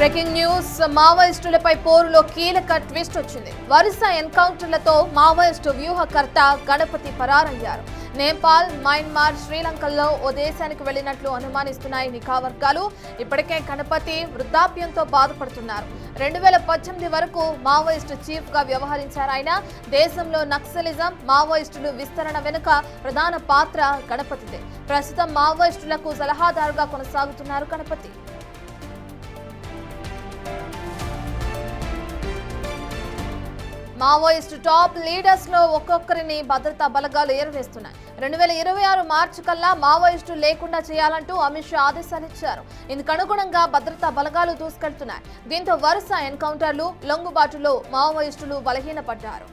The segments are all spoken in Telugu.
బ్రేకింగ్ న్యూస్ మావోయిస్టులపై పోరులో కీలక ట్విస్ట్ వచ్చింది. వరుస ఎన్కౌంటర్లతో మావోయిస్టు వ్యూహకర్త గణపతి పరారయ్యారు. నేపాల్, మయన్మార్, శ్రీలంకల్లో ఓ దేశానికి వెళ్లినట్లు అనుమానిస్తున్నాయి నిఘా వర్గాలు. ఇప్పటికే గణపతి వృద్ధాప్యంతో బాధపడుతున్నారు. 2018 వరకు మావోయిస్టు చీఫ్ గా వ్యవహరించారు ఆయన. దేశంలో నక్సలిజం, మావోయిస్టులు విస్తరణ వెనుక ప్రధాన పాత్ర గణపతిదే. ప్రస్తుతం మావోయిస్టులకు సలహాదారుగా కొనసాగుతున్నారు గణపతి. మావోయిస్టు టాప్ లీడర్స్ లో ఒక్కొక్కరిని భద్రతా బలగాలు ఏరవేస్తున్నాయి. 2026 మార్చి కల్లా మావోయిస్టు లేకుండా చేయాలంటూ అమిత్ షా ఆదేశాలు ఇచ్చారు. ఇందుకు అనుగుణంగా భద్రతా బలగాలు దూసుకెళ్తున్నాయి. దీంతో వరుస ఎన్కౌంటర్లు, లొంగుబాటులో మావోయిస్టులు బలహీనపడ్డారు.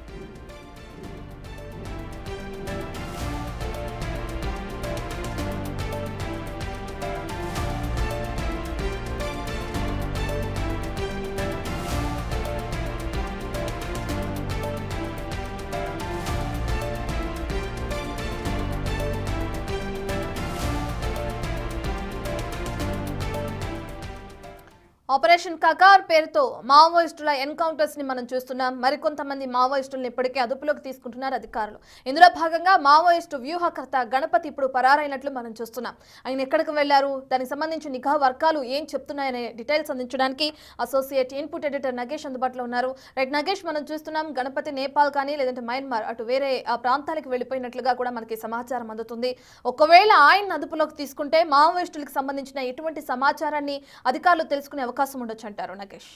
ఆపరేషన్ కగార్ పేరుతో మావోయిస్టుల ఎన్కౌంటర్స్ ని మనం చూస్తున్నాం. మరికొంతమంది మావోయిస్టులను ఇప్పటికే అదుపులోకి తీసుకుంటున్నారు అధికారులు. ఇందులో భాగంగా మావోయిస్టు వ్యూహకర్త గణపతి ఇప్పుడు పరారైనట్లు మనం చూస్తున్నాం. ఆయన ఎక్కడికి వెళ్లారు, దానికి సంబంధించి నిఘా వర్గాలు ఏం చెప్తున్నాయనే డీటెయిల్స్ అందించడానికి అసోసియేట్ ఇన్పుట్ ఎడిటర్ నగేష్ అందుబాటులో ఉన్నారు. రైట్ నగేష్, మనం చూస్తున్నాం గణపతి నేపాల్ కానీ లేదంటే మయన్మార్ అటు వేరే ఆ ప్రాంతాలకు వెళ్లిపోయినట్లుగా కూడా మనకి సమాచారం అందుతుంది. ఒకవేళ ఆయన అదుపులోకి తీసుకుంటే మావోయిస్టులకు సంబంధించిన ఎటువంటి సమాచారాన్ని అధికారులు తెలుసుకునే అవకాశం ఉండొచ్చు అంటారు నగేష్?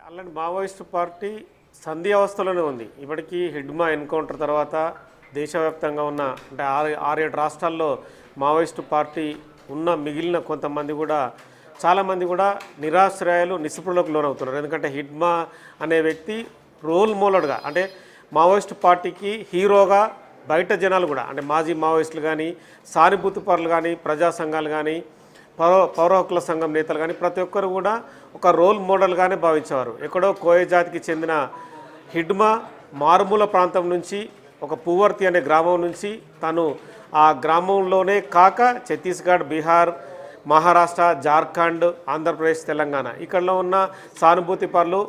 అలాంటి మావోయిస్టు పార్టీ సంధి అవస్థలోనే ఉంది. ఇప్పటికీ హిడ్మా ఎన్కౌంటర్ తర్వాత దేశవ్యాప్తంగా ఉన్న అంటే 6-7 రాష్ట్రాల్లో మావోయిస్టు పార్టీ ఉన్న మిగిలిన కొంతమంది కూడా చాలామంది కూడా నిరాశ్రయాలు, నిస్పృహలకు లోనవుతున్నారు. ఎందుకంటే హిడ్మా అనే వ్యక్తి రోల్ మోడల్గా అంటే మావోయిస్టు పార్టీకి హీరోగా బయట జనాలు కూడా అంటే మాజీ మావోయిస్టులు కానీ, సానుభూతి పరులు కానీ, ప్రజా సంఘాలు కానీ, పౌర హక్కుల సంఘం నేతలు కానీ ప్రతి ఒక్కరు కూడా ఒక రోల్ మోడల్గానే భావించేవారు. ఎక్కడో కోయ జాతికి చెందిన హిడ్మా మారుమూల ప్రాంతం నుంచి ఒక పూవర్తి అనే గ్రామం నుంచి తను ఆ గ్రామంలోనే కాక ఛత్తీస్గఢ్, బీహార్, మహారాష్ట్ర, జార్ఖండ్, ఆంధ్రప్రదేశ్, తెలంగాణ ఇక్కడలో ఉన్న సానుభూతి పరులు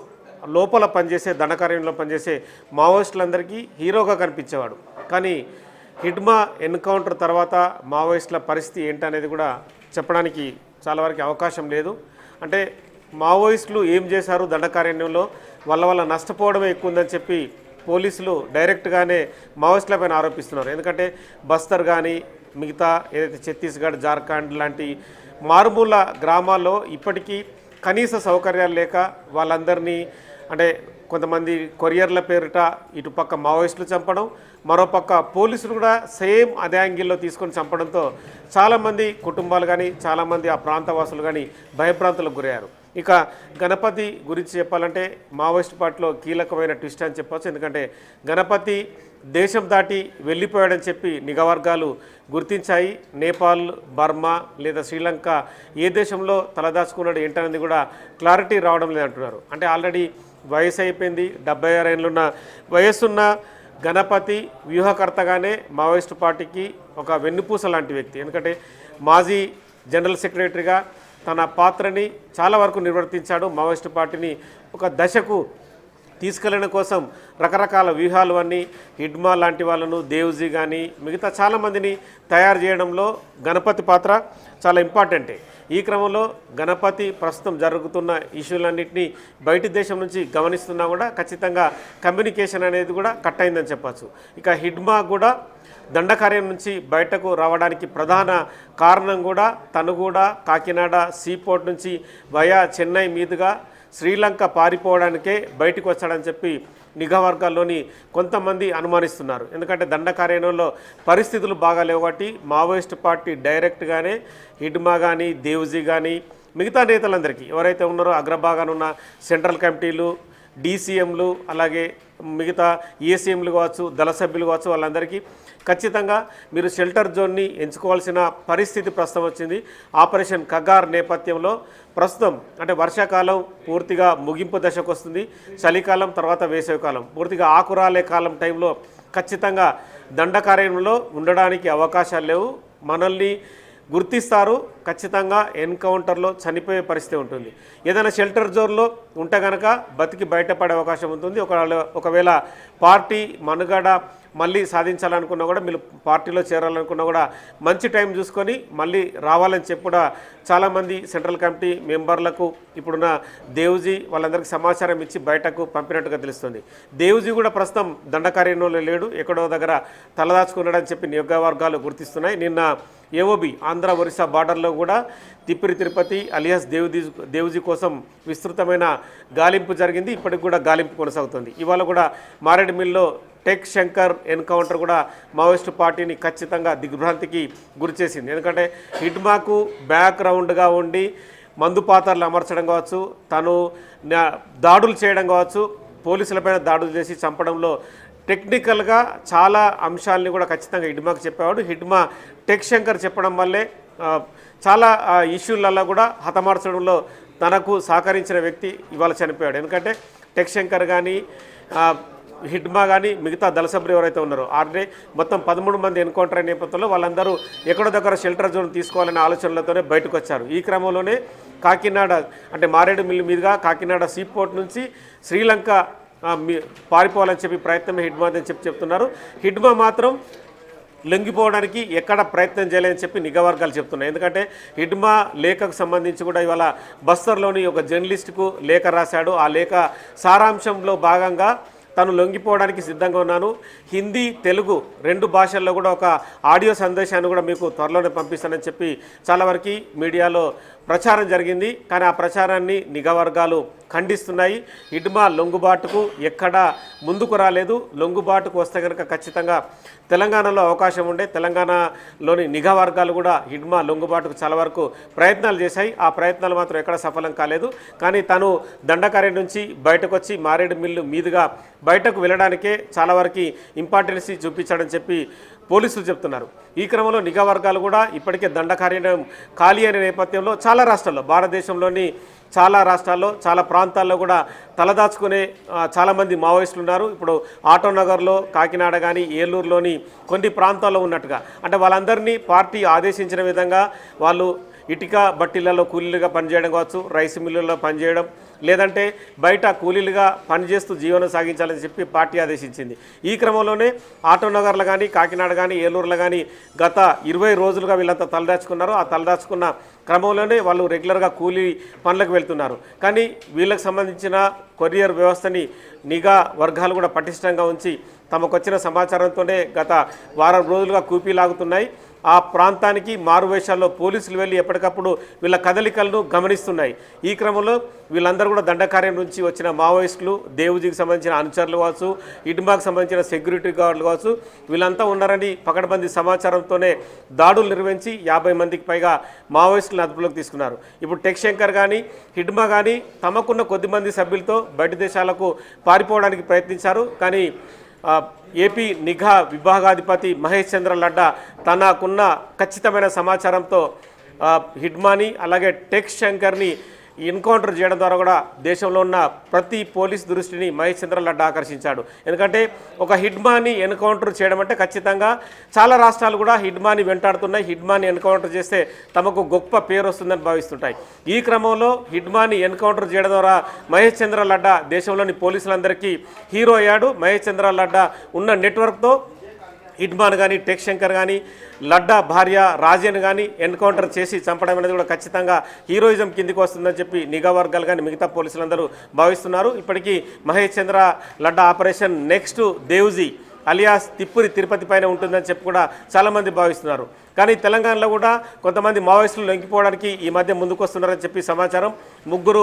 లోపల పనిచేసే దండకార్యంలో పనిచేసే మావోయిస్టులందరికీ హీరోగా కనిపించేవాడు. కానీ హిడ్మా ఎన్కౌంటర్ తర్వాత మావోయిస్టుల పరిస్థితి ఏంటనేది కూడా చెప్పడానికి చాలా వరకు అవకాశం లేదు. అంటే మావోయిస్టులు ఏం చేశారు దండకారణ్యంలో, వల్ల నష్టపోవడమే ఎక్కువ ఉందని చెప్పి పోలీసులు డైరెక్ట్గానే మావోయిస్టులపైన ఆరోపిస్తున్నారు. ఎందుకంటే బస్తర్ కానీ మిగతా ఏదైతే ఛత్తీస్గఢ్, జార్ఖండ్ లాంటి మారుమూల గ్రామాల్లో ఇప్పటికీ కనీస సౌకర్యాలు లేక వాళ్ళందరినీ అంటే కొంతమంది కొరియర్ల పేరిట ఇటుపక్క మావోయిస్టులు చంపడం, మరోపక్క పోలీసులు కూడా సేమ్ అదే యాంగిల్లో తీసుకొని చంపడంతో చాలామంది కుటుంబాలు కానీ చాలామంది ఆ ప్రాంతవాసులు కానీ భయభ్రాంతులకు గురయ్యారు. ఇక గణపతి గురించి చెప్పాలంటే మావోయిస్ట్ పార్టీలో కీలకమైన ట్విస్ట్ అని చెప్పవచ్చు. ఎందుకంటే గణపతి దేశం దాటి వెళ్ళిపోయాడని చెప్పి నిఘా వర్గాలు గుర్తించాయి. నేపాల్, బర్మా లేదా శ్రీలంక ఏ దేశంలో తలదాచుకున్నాడు ఏంటనేది కూడా క్లారిటీ రావడం లేదంటున్నారు. అంటే ఆల్రెడీ వయసు అయిపోయింది, 76 ఏళ్ళున్న వయస్సున్న గణపతి వ్యూహకర్తగానే మావోయిస్టు పార్టీకి ఒక వెన్నుపూస లాంటి వ్యక్తి. ఎందుకంటే మాజీ జనరల్ సెక్రటరీగా తన పాత్రని చాలా వరకు నిర్వర్తించాడు. మావోయిస్టు పార్టీని ఒక దశకు తీసుకెళ్లడం కోసం రకరకాల వ్యూహాలు అన్నీ హిడ్మా లాంటి వాళ్ళను, దేవ్జీ కానీ మిగతా చాలామందిని తయారు చేయడంలో గణపతి పాత్ర చాలా ఇంపార్టెంటే. ఈ క్రమంలో గణపతి ప్రస్తుతం జరుగుతున్న ఇష్యూలన్నింటినీ బయటి దేశం నుంచి గమనిస్తున్నా కూడా ఖచ్చితంగా కమ్యూనికేషన్ అనేది కూడా కట్ అయిందని చెప్పచ్చు. ఇక హిడ్మా కూడా దండకార్యం నుంచి బయటకు రావడానికి ప్రధాన కారణం కూడా తను కూడా కాకినాడ సీపోర్ట్ నుంచి వయా చెన్నై మీదుగా శ్రీలంక పారిపోవడానికే బయటకు వచ్చాడని చెప్పి నిఘా వర్గాల్లోని కొంతమంది అనుమానిస్తున్నారు. ఎందుకంటే దండకార్యంలో పరిస్థితులు బాగాలేవు కాబట్టి మావోయిస్ట్ పార్టీ డైరెక్ట్గానే హిడ్మా కానీ, దేవ్జీ కానీ మిగతా నేతలందరికీ ఎవరైతే ఉన్నారో అగ్రభాగాన ఉన్న సెంట్రల్ కమిటీలు, డీసీఎంలు, అలాగే మిగతా ఈఎస్సీఎంలు కావచ్చు, దళ సభ్యులు కావచ్చు, వాళ్ళందరికీ ఖచ్చితంగా మీరు షెల్టర్ జోన్ని ఎంచుకోవాల్సిన పరిస్థితి ప్రస్తుతం వచ్చింది. ఆపరేషన్ కగార్ నేపథ్యంలో ప్రస్తుతం అంటే వర్షాకాలం పూర్తిగా ముగింపు దశకు వస్తుంది. చలికాలం తర్వాత వేసవికాలం పూర్తిగా ఆకురాలే కాలం టైంలో ఖచ్చితంగా దండకార్యంలో ఉండడానికి అవకాశాలు లేవు. మనల్ని గుర్తిస్తారు, ఖచ్చితంగా ఎన్కౌంటర్లో చనిపోయే పరిస్థితి ఉంటుంది. ఏదైనా షెల్టర్ జోన్లో ఉంటే కనుక బతికి బయటపడే అవకాశం ఉంటుంది. ఒకవేళ పార్టీ మనుగడ మళ్ళీ సాధించాలనుకున్నా కూడా, మీరు పార్టీలో చేరాలనుకున్నా కూడా మంచి టైం చూసుకొని మళ్ళీ రావాలని చెప్పి కూడా చాలామంది సెంట్రల్ కమిటీ మెంబర్లకు ఇప్పుడున్న దేవ్జీ వాళ్ళందరికీ సమాచారం ఇచ్చి బయటకు పంపినట్టుగా తెలుస్తుంది. దేవ్జీ కూడా ప్రస్తుతం దండకార్యంలో లేడు, ఎక్కడో దగ్గర తలదాచుకున్నాడని చెప్పి నియోజకవర్గాలు గుర్తిస్తున్నాయి. నిన్న ఏఓబి ఆంధ్ర ఒరిస్సా బార్డర్లో కూడా తిప్పిరి తిరుపతి అలియాస్ దేవ్జీ కోసం విస్తృతమైన గాలింపు జరిగింది. ఇప్పటికి కూడా గాలింపు కొనసాగుతుంది. ఇవాళ కూడా మారేడుమిల్లో టెక్ శంకర్ ఎన్కౌంటర్ కూడా మావోయిస్టు పార్టీని ఖచ్చితంగా దిగ్భ్రాంతికి గురిచేసింది. ఎందుకంటే హిడ్మాకు బ్యాక్గ్రౌండ్గా ఉండి మందు పాత్రలు అమర్చడం కావచ్చు, తను దాడులు చేయడం కావచ్చు, పోలీసులపైన దాడులు చేసి చంపడంలో టెక్నికల్గా చాలా అంశాలని కూడా ఖచ్చితంగా హిడ్మాకు చెప్పేవాడు. హిడ్మా టెక్ శంకర్ చెప్పడం వల్లే చాలా ఇష్యూలలో కూడా హతమార్చడంలో తనకు సహకరించిన వ్యక్తి ఇవాళ చనిపోయాడు. ఎందుకంటే టెక్ శంకర్ కానీ హిడ్మా కానీ మిగతా దళసభ్యులు ఎవరైతే ఉన్నారో ఆల్రెడీ మొత్తం 13 మంది ఎన్కౌంటర్ అయిన నేపథ్యంలో వాళ్ళందరూ ఎక్కడో దగ్గర షెల్టర్ జోన్ తీసుకోవాలనే ఆలోచనలతోనే బయటకు వచ్చారు. ఈ క్రమంలోనే కాకినాడ అంటే మారేడుమిల్లి మీదుగా కాకినాడ సీపోర్ట్ నుంచి శ్రీలంక పారిపోవాలని చెప్పి ప్రయత్నం హిడ్మా అని చెప్తున్నారు. హిడ్మా మాత్రం లొంగిపోవడానికి ఎక్కడ ప్రయత్నం చేయలేదని చెప్పి నిఘా వర్గాలు చెప్తున్నాయి. ఎందుకంటే హిడ్మా లేఖకు సంబంధించి కూడా ఇవాళ బస్తర్లోని ఒక జర్నలిస్టుకు లేఖ రాశాడు. ఆ లేఖ సారాంశంలో భాగంగా తను లొంగిపోవడానికి సిద్ధంగా ఉన్నాను, హిందీ తెలుగు 2 భాషల్లో కూడా ఒక ఆడియో సందేశాన్ని కూడా మీకు త్వరలోనే పంపిస్తానని చెప్పి చాలా వరకు మీడియాలో ప్రచారం జరిగింది. కానీ ఆ ప్రచారాన్ని నిఘా వర్గాలు ఖండిస్తున్నాయి. హిడ్మా లొంగుబాటుకు ఎక్కడా ముందుకు రాలేదు. లొంగుబాటుకు వస్తే కనుక ఖచ్చితంగా తెలంగాణలో అవకాశం ఉండే, తెలంగాణలోని నిఘా వర్గాలు కూడా హిడ్మా లొంగుబాటుకు చాలా వరకు ప్రయత్నాలు చేశాయి. ఆ ప్రయత్నాలు మాత్రం ఎక్కడ సఫలం కాలేదు. కానీ తను దండకార్యం నుంచి బయటకు వచ్చి మారేడుమిల్లు మీదుగా బయటకు వెళ్ళడానికే చాలా వరకు ఇంపార్టెన్స్ చూపించాడని చెప్పి పోలీసులు చెప్తున్నారు. ఈ క్రమంలో నిఘా వర్గాలు కూడా ఇప్పటికే దండకార్యం ఖాళీ అయిన నేపథ్యంలో చాలా రాష్ట్రాల్లో, భారతదేశంలోని చాలా రాష్ట్రాల్లో చాలా ప్రాంతాల్లో కూడా తలదాచుకునే చాలామంది మావోయిస్టులు ఉన్నారు. ఇప్పుడు ఆటోనగర్లో, కాకినాడ కానీ ఏలూరులోని కొన్ని ప్రాంతాల్లో ఉన్నట్టుగా, అంటే వాళ్ళందరినీ పార్టీ ఆదేశించిన విధంగా వాళ్ళు ఇటుక బట్టీలలో కూలీలుగా పనిచేయడం కావచ్చు, రైస్ మిల్లుల్లో పనిచేయడం, లేదంటే బయట కూలీలుగా పనిచేస్తూ జీవనం సాగించాలని చెప్పి పార్టీ ఆదేశించింది. ఈ క్రమంలోనే ఆటోనగర్లో కానీ, కాకినాడ కానీ, ఏలూరులో కానీ గత 20 రోజులుగా వీళ్ళంతా తలదాచుకున్నారు. ఆ తలదాచుకున్న క్రమంలోనే వాళ్ళు రెగ్యులర్గా కూలీ పనులకు వెళ్తున్నారు. కానీ వీళ్ళకి సంబంధించిన కొరియర్ వ్యవస్థని నిఘా వర్గాలు కూడా పటిష్టంగా ఉంచి తమకు వచ్చిన సమాచారంతోనే గత వారం రోజులుగా కూపీలాగుతున్నాయి. ఆ ప్రాంతానికి మారువేషాల్లో పోలీసులు వెళ్ళి ఎప్పటికప్పుడు వీళ్ళ కదలికలను గమనిస్తున్నాయి. ఈ క్రమంలో వీళ్ళందరూ కూడా దండకార్యం నుంచి వచ్చిన మావోయిస్టులు, దేవ్జీకి సంబంధించిన అనుచరులు కావచ్చు, హిడ్మాకు సంబంధించిన సెక్యూరిటీ గార్డులు కావచ్చు, వీళ్ళంతా ఉన్నారని పకడ్బందీ సమాచారంతోనే దాడులు నిర్వహించి 50 మందికి పైగా మావోయిస్టులను అదుపులోకి తీసుకున్నారు. ఇప్పుడు టెక్ శంకర్ కానీ, హిడ్మా కానీ తమకున్న కొద్దిమంది సభ్యులతో బయట దేశాలకు పారిపోవడానికి ప్రయత్నించారు. కానీ ఏపీ నిఘా విభాగాధిపతి మహేష్ చంద్ర లడ్డా తనకున్న ఖచ్చితమైన సమాచారంతో హిడ్మాని అలాగే టెక్ శంకర్ని ఎన్కౌంటర్ చేయడం ద్వారా కూడా దేశంలో ఉన్న ప్రతి పోలీస్ దృష్టిని మహేష్ చంద్ర లడ్డా ఆకర్షించాడు. ఎందుకంటే ఒక హిడ్మాని ఎన్కౌంటర్ చేయడం అంటే ఖచ్చితంగా చాలా రాష్ట్రాలు కూడా హిడ్మాని వెంటాడుతున్నాయి. హిడ్మాని ఎన్కౌంటర్ చేస్తే తమకు గొప్ప పేరు వస్తుందని భావిస్తుంటాయి. ఈ క్రమంలో హిడ్మాని ఎన్కౌంటర్ చేయడం ద్వారా మహేష్ చంద్ర లడ్డా దేశంలోని పోలీసులందరికీ హీరో అయ్యాడు. మహేష్ చంద్ర లడ్డా ఉన్న నెట్వర్క్తో హిడ్మాన్ కానీ, టెక్ శంకర్ కానీ, లడ్డా భార్య రాజేన్ కానీ ఎన్కౌంటర్ చేసి చంపడం అనేది కూడా ఖచ్చితంగా హీరోయిజం కిందికి వస్తుందని చెప్పి నిఘా వర్గాలు కానీ మిగతా పోలీసులందరూ భావిస్తున్నారు. ఇప్పటికీ Mahesh Chandra Ladda operation next Devji alias Thippiri Tirupati పైన ఉంటుందని చెప్పి కూడా చాలామంది భావిస్తున్నారు. కానీ తెలంగాణలో కూడా కొంతమంది మావోయిస్టులు లొంగిపోవడానికి ఈ మధ్య ముందుకు వస్తున్నారని చెప్పి సమాచారం. 3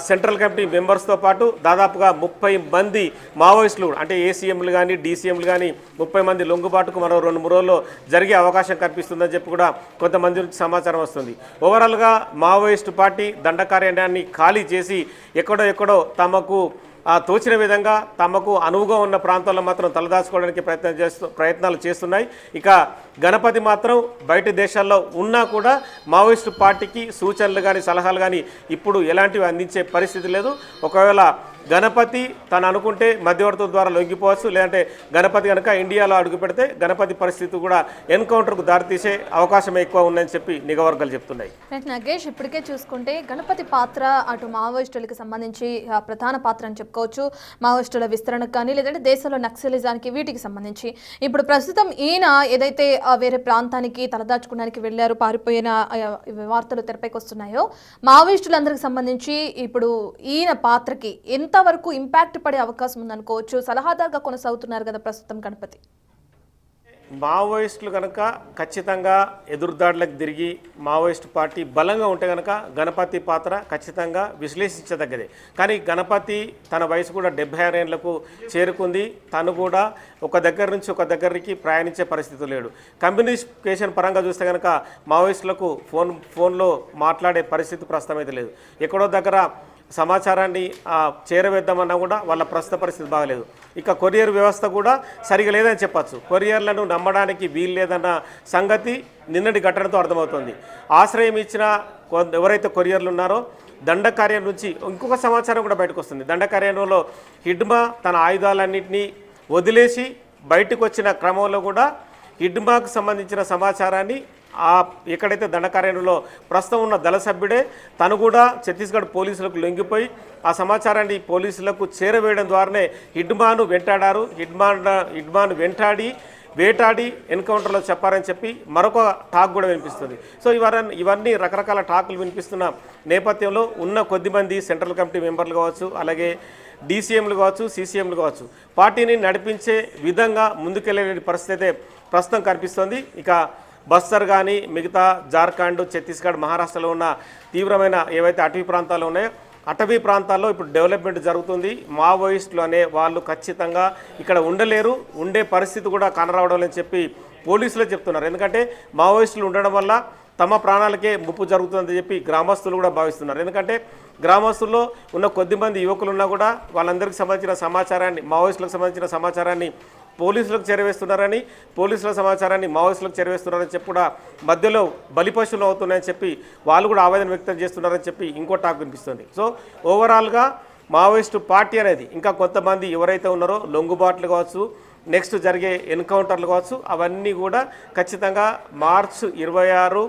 సెంట్రల్ కమిటీ మెంబర్స్తో పాటు దాదాపుగా 30 మంది మావోయిస్టులు అంటే ఏసీఎంలు కానీ, డీసీఎంలు కానీ 30 మంది లొంగుబాటుకు మరో 2-3 రోజుల్లో జరిగే అవకాశం కనిపిస్తుందని చెప్పి కూడా కొంతమంది నుంచి సమాచారం వస్తుంది. ఓవరాల్గా మావోయిస్టు పార్టీ దండకార్యాన్ని ఖాళీ చేసి ఎక్కడో తమకు తోచిన విధంగా తమకు అనువుగా ఉన్న ప్రాంతాల్లో మాత్రం తలదాచుకోవడానికి ప్రయత్నాలు చేస్తున్నాయి. ఇక గణపతి మాత్రం బయట దేశాల్లో ఉన్నా కూడా మావోయిస్టు పార్టీకి సూచనలు కానీ, సలహాలు కానీ ఇప్పుడు ఎలాంటివి అందించే పరిస్థితి లేదు. ఒకవేళ గణపతి తను అనుకుంటే మధ్యవర్తుల ద్వారా లొంగిపోవచ్చు, లేదంటే గణపతి కనుక ఇండియాలో అడుగు పెడితే గణపతి పరిస్థితి కూడా ఎన్కౌంటర్కు దారితీసే అవకాశం ఎక్కువ ఉందని చెప్పి నిఘా వర్గాలు చెప్తున్నాయి. నాగేష్, ఇప్పటికే చూసుకుంటే గణపతి పాత్ర అటు మావోయిస్టులకు సంబంధించి ప్రధాన పాత్ర అని చెప్పుకోవచ్చు. మావోయిస్టుల విస్తరణకు కానీ లేదంటే దేశంలో నక్సలిజానికి వీటికి సంబంధించి ఇప్పుడు ప్రస్తుతం ఈయన ఏదైతే వేరే ప్రాంతానికి తలదాచుకోవడానికి వెళ్ళారు, పారిపోయిన వార్తలు తెరపైకి వస్తున్నాయో మావోయిస్టులందరికి సంబంధించి ఇప్పుడు ఈయన పాత్రకి ఎంతవరకు ఇంపాక్ట్ పడే అవకాశం ఉందనుకోవచ్చు? సలహాదారుగా కొనసాగుతున్నారు కదా ప్రస్తుతం గణపతి. మావోయిస్టులు కనుక ఖచ్చితంగా ఎదురుదాడులకు తిరిగి మావోయిస్ట్ పార్టీ బలంగా ఉంటే కనుక గణపతి పాత్ర ఖచ్చితంగా విశ్లేషించదగ్గదే. కానీ గణపతి తన వయసు కూడా 76 ఏళ్లకు చేరుకుంది. తను కూడా ఒక దగ్గర నుంచి ఒక దగ్గరికి ప్రయాణించే పరిస్థితి లేడు. కమ్యూనికేషన్ పరంగా చూస్తే కనుక మావోయిస్టులకు ఫోన్లో మాట్లాడే పరిస్థితి ప్రస్తుతం అయితే లేదు. ఎక్కడో దగ్గర సమాచారాన్ని చేరవేద్దామన్నా కూడా వాళ్ళ ప్రస్తుత పరిస్థితి బాగలేదు. ఇక కొరియర్ వ్యవస్థ కూడా సరిగా లేదని చెప్పచ్చు. కొరియర్లను నమ్మడానికి వీలు లేదన్న సంగతి నిన్నటి ఘటనతో అర్థమవుతుంది. ఆశ్రయం ఇచ్చిన ఎవరైతే కొరియర్లు ఉన్నారో దండకార్యం నుంచి ఇంకొక సమాచారం కూడా బయటకు వస్తుంది. దండకార్యంలో హిడ్మా తన ఆయుధాలన్నింటినీ వదిలేసి బయటకు వచ్చిన క్రమంలో కూడా హిడ్మాకు సంబంధించిన సమాచారాన్ని ఎక్కడైతే దండకార్యంలో ప్రస్తుతం ఉన్న దళ సభ్యుడే తను కూడా ఛత్తీస్గఢ్ పోలీసులకు లొంగిపోయి ఆ సమాచారాన్ని పోలీసులకు చేరవేయడం ద్వారానే హిడ్మాను వెంటాడారు. హిడ్మాను వేటాడి ఎన్కౌంటర్లో చెప్పారని చెప్పి మరొక టాక్ కూడా వినిపిస్తుంది. సో ఇవన్నీ రకరకాల టాకులు వినిపిస్తున్న నేపథ్యంలో ఉన్న కొద్దిమంది సెంట్రల్ కమిటీ మెంబర్లు కావచ్చు, అలాగే డీసీఎంలు కావచ్చు, సీసీఎంలు కావచ్చు, పార్టీని నడిపించే విధంగా ముందుకెళ్లే పరిస్థితి ప్రస్తుతం కనిపిస్తోంది. ఇక బస్తర్ కానీ మిగతా జార్ఖండ్, ఛత్తీస్గఢ్, మహారాష్ట్రలో ఉన్న తీవ్రమైన ఏవైతే అటవీ ప్రాంతాలు ఉన్నాయో అటవీ ప్రాంతాల్లో ఇప్పుడు డెవలప్మెంట్ జరుగుతుంది. మావోయిస్టులు అనే వాళ్ళు ఖచ్చితంగా ఇక్కడ ఉండలేరు, ఉండే పరిస్థితి కూడా కనరావడం అని చెప్పి పోలీసులే చెప్తున్నారు. ఎందుకంటే మావోయిస్టులు ఉండడం వల్ల తమ ప్రాణాలకే ముప్పు జరుగుతుందని చెప్పి గ్రామస్తులు కూడా భావిస్తున్నారు. ఎందుకంటే గ్రామస్తుల్లో ఉన్న కొద్దిమంది యువకులు ఉన్నా కూడా వాళ్ళందరికీ సంబంధించిన సమాచారాన్ని, మావోయిస్టులకు సంబంధించిన సమాచారాన్ని పోలీసులకు చేరవేస్తున్నారని, పోలీసుల సమాచారాన్ని మావోయిస్టులకు చేరవేస్తున్నారని చెప్పి కూడా మధ్యలో బలిపశువులు అవుతున్నాయని చెప్పి వాళ్ళు కూడా ఆవేదన వ్యక్తం చేస్తున్నారని చెప్పి ఇంకో టాక్ వినిపిస్తుంది. సో ఓవరాల్గా మావోయిస్టు పార్టీ అనేది ఇంకా కొంతమంది ఎవరైతే ఉన్నారో లొంగుబాట్లు కావచ్చు, నెక్స్ట్ జరిగే ఎన్కౌంటర్లు కావచ్చు, అవన్నీ కూడా ఖచ్చితంగా మార్చి 26,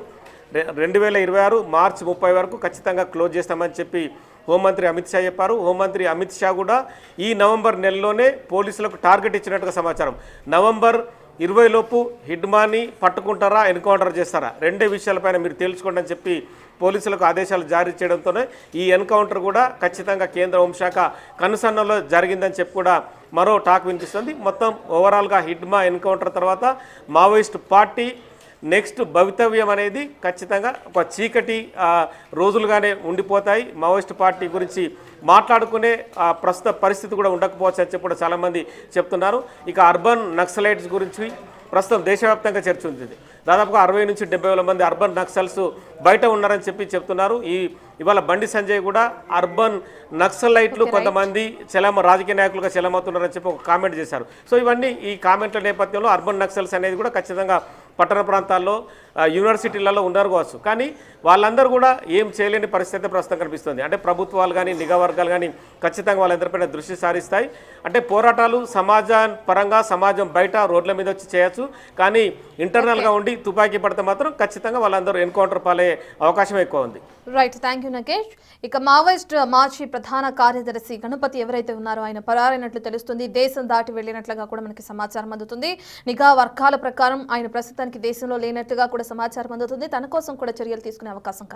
2026 మార్చి 30 వరకు ఖచ్చితంగా క్లోజ్ చేస్తామని చెప్పి హోంమంత్రి అమిత్ షా చెప్పారు. హోంమంత్రి అమిత్ షా కూడా ఈ నవంబర్ నెలలోనే పోలీసులకు టార్గెట్ ఇచ్చినట్టుగా సమాచారం. నవంబర్ 20 లోపు హిడ్మాని పట్టుకుంటారా, ఎన్కౌంటర్ చేస్తారా, రెండే విషయాలపైన మీరు తేల్చుకోండి అని చెప్పి పోలీసులకు ఆదేశాలు జారీ చేయడంతోనే ఈ ఎన్కౌంటర్ కూడా ఖచ్చితంగా కేంద్ర హోంశాఖ కనుసన్నలో జరిగిందని చెప్పి కూడా మరో టాక్ వినిపిస్తుంది. మొత్తం ఓవరాల్గా హిడ్మా ఎన్కౌంటర్ తర్వాత మావోయిస్ట్ పార్టీ నెక్స్ట్ భవితవ్యం అనేది ఖచ్చితంగా ఒక చీకటి రోజులుగానే ఉండిపోతాయి. మావోయిస్ట్ పార్టీ గురించి మాట్లాడుకునే ప్రస్తుత పరిస్థితి కూడా ఉండకపోవచ్చు అని చెప్పి కూడా చాలామంది చెప్తున్నారు. ఇక అర్బన్ నక్సలైట్స్ గురించి ప్రస్తుతం దేశవ్యాప్తంగా చర్చ ఉంది. దాదాపుగా 60 నుంచి 70 మంది అర్బన్ నక్సల్స్ బయట ఉన్నారని చెప్పి చెప్తున్నారు. ఇవాళ బండి సంజయ్ కూడా అర్బన్ నక్సలైట్లు కొంతమంది రాజకీయ నాయకులుగా చెలమవుతున్నారని చెప్పి ఒక కామెంట్ చేశారు. సో ఇవన్నీ ఈ కామెంట్ల నేపథ్యంలో అర్బన్ నక్సల్స్ అనేది కూడా ఖచ్చితంగా పట్టణ ప్రాంతాల్లో యూనివర్సిటీలలో ఉన్నారు కావచ్చు, కానీ వాళ్ళందరూ కూడా ఏం చేయలేని పరిస్థితి ప్రస్తుతం కనిపిస్తుంది. అంటే ప్రభుత్వాలు కానీ నిఘా వర్గాలు కానీ ఖచ్చితంగా వాళ్ళందరిపైన దృష్టి సారిస్తాయి. అంటే పోరాటాలు సమాజం పరంగా సమాజం బయట రోడ్ల మీద వచ్చి చేయొచ్చు, కానీ ఇంటర్నల్గా ఉండి తుపాకీ పడితే మాత్రం ఖచ్చితంగా వాళ్ళందరూ ఎన్కౌంటర్ పాలయ్యే అవకాశం ఎక్కువ ఉంది. Right, thank you Nagesh. ఇక మావోయిస్ట్ మార్చి ప్రధాన కార్యదర్శి గణపతి ఎవరైతే ఉన్నారో ఆయన పరారైనట్లు తెలుస్తుంది. దేశం దాటి వెళ్ళినట్లుగా కూడా మనకి సమాచారం అందుతుంది. నిఘా వర్గాల ప్రకారం ఆయన ప్రస్తుతానికి దేశంలో లేనట్టుగా కూడా సమాచారం అందుతుంది. తన కోసం కూడా చర్యలు తీసుకునే అవకాశం